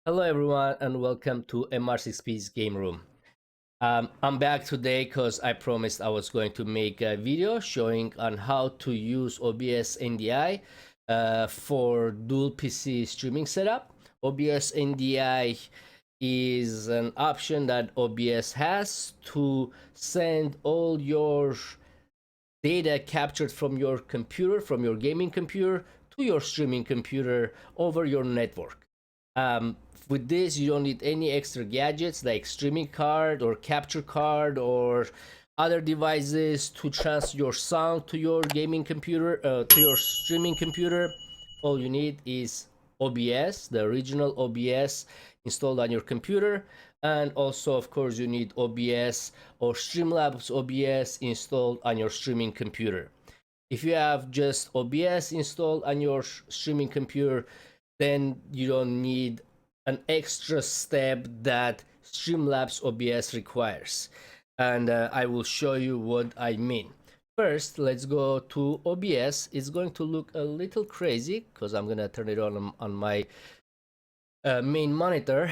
Hello everyone and welcome to MR6P's Game Room. I'm back today because I promised I was going to make a video showing on how to use OBS NDI for dual PC streaming setup. OBS NDI is an option that OBS has to send all your data captured from your computer, from your gaming computer, to your streaming computer over your network. With this, you don't need any extra gadgets like streaming card or capture card or other devices to transfer your sound to your gaming computer, to your streaming computer. All you need is OBS, the original OBS installed on your computer, and also of course you need OBS or Streamlabs OBS installed on your streaming computer. If you have just OBS installed on your streaming computer, then you don't need an extra step that Streamlabs OBS requires. And I will show you what I mean. First, let's go to OBS. It's going to look a little crazy because I'm gonna turn it on my main monitor.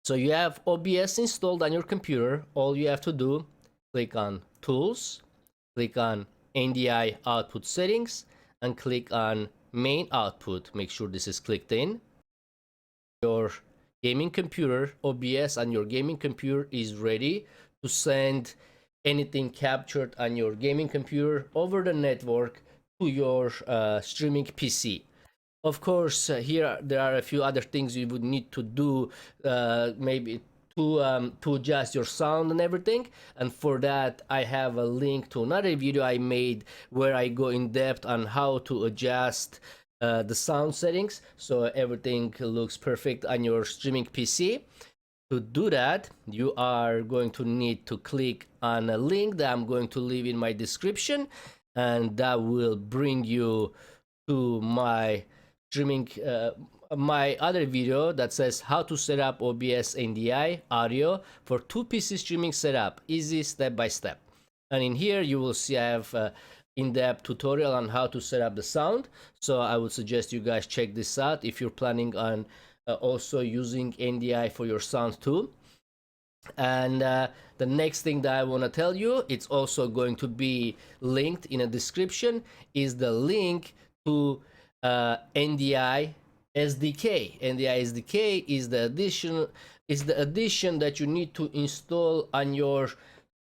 So you have OBS installed on your computer. All you have to do, click on Tools, click on NDI Output Settings, and click on Main Output. Make sure this is clicked in. Your gaming computer, OBS on your gaming computer is ready to send anything captured on your gaming computer over the network to your streaming PC. Of course, here there are a few other things you would need to do, maybe to adjust your sound and everything. And for that, I have a link to another video I made where I go in depth on how to adjust the sound settings so everything looks perfect on your streaming PC. To do that, you are going to need to click on a link that I'm going to leave in my description, and that will bring you to my streaming my other video that says how to set up OBS NDI audio for 2 PC streaming setup, easy step by step. And in here you will see I have in-depth tutorial on how to set up the sound, so I would suggest you guys check this out if you're planning on also using NDI for your sound too. And the next thing that I want to tell you, it's also going to be linked in a description, is the link to NDI SDK. NDI SDK is the addition that you need to install on your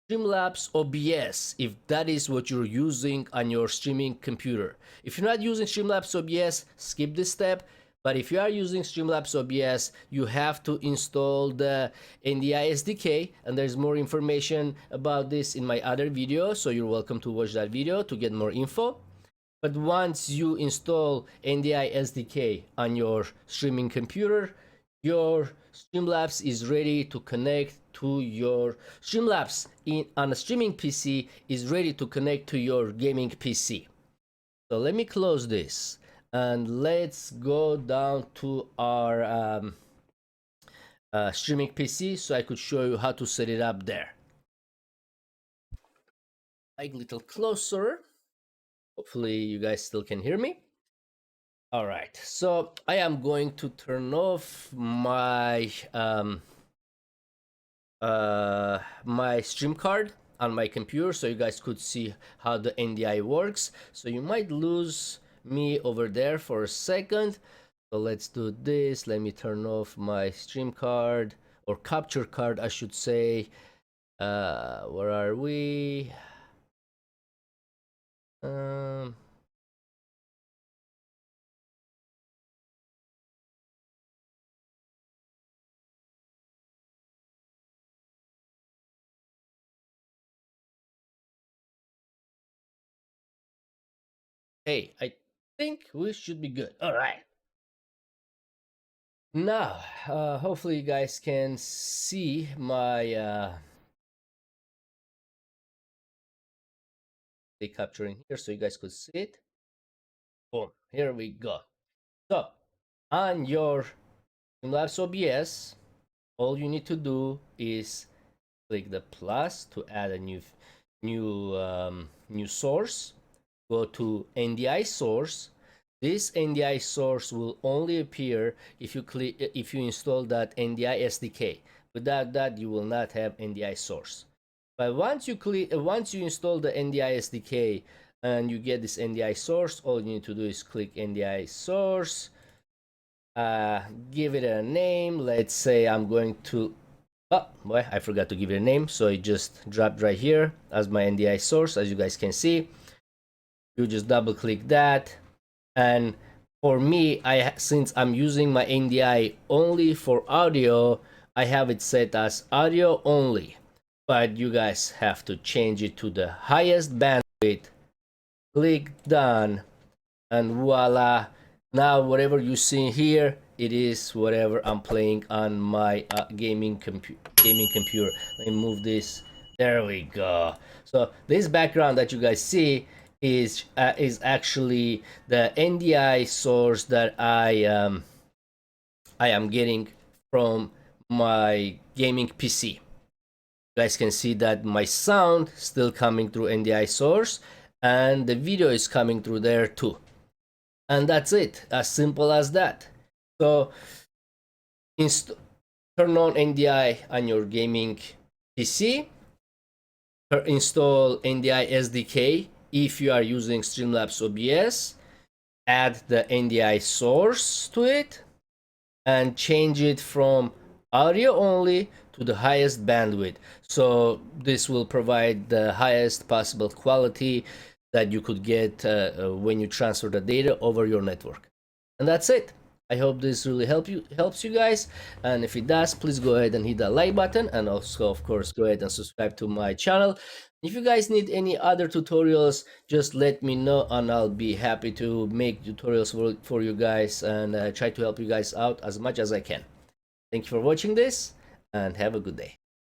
Streamlabs OBS if that is what you're using on your streaming computer. If you're not using Streamlabs OBS, skip this step. But if you are using Streamlabs OBS, you have to install the NDI SDK, and there's more information about this in my other video, so you're welcome to watch that video to get more info. But once you install NDI SDK on your streaming computer, your Streamlabs is ready to connect to your Streamlabs on a streaming PC is ready to connect to your gaming PC. So let me close this and let's go down to our streaming PC so I could show you how to set it up there. A little closer. Hopefully you guys still can hear me. All right, so I am going to turn off my my stream card on my computer so you guys could see how the NDI works. So you might lose me over there for a second. So let's do this. Let me turn off my stream card, or capture card I should say. Where are we? Hey, I think we should be good. All right. Now, hopefully you guys can see my capturing here so you guys could see it. Boom, here we go. So, on your Streamlabs OBS, all you need to do is click the plus to add a new source. Go to NDI source, This NDI source will only appear if you install that NDI SDK. Without that, you will not have NDI source. But once you install the NDI SDK and you get this NDI source, all you need to do is click NDI source, give it a name. Let's say I'm going to, oh boy, I forgot to give it a name, so it just dropped right here as my NDI source. As you guys can see, you just double click that, and for me, since I'm using my NDI only for audio, I have it set as audio only, but you guys have to change it to the highest bandwidth. Click done, and voila, now whatever you see here, it is whatever I'm playing on my gaming computer. Let me move this. There we go. So this background that you guys see is actually the NDI source that I am getting from my gaming PC. You guys can see that my sound still coming through NDI source, and the video is coming through there too. And that's it, as simple as that. So turn on NDI on your gaming PC, install NDI SDK if you are using Streamlabs OBS, add the NDI source to it, and change it from audio only to the highest bandwidth. So this will provide the highest possible quality that you could get when you transfer the data over your network. And that's it. I hope this really helps you guys, and if it does, please go ahead and hit that like button, and also of course go ahead and subscribe to my channel. If you guys need any other tutorials, just let me know and I'll be happy to make tutorials for you guys, and try to help you guys out as much as I can. Thank you for watching this, and have a good day.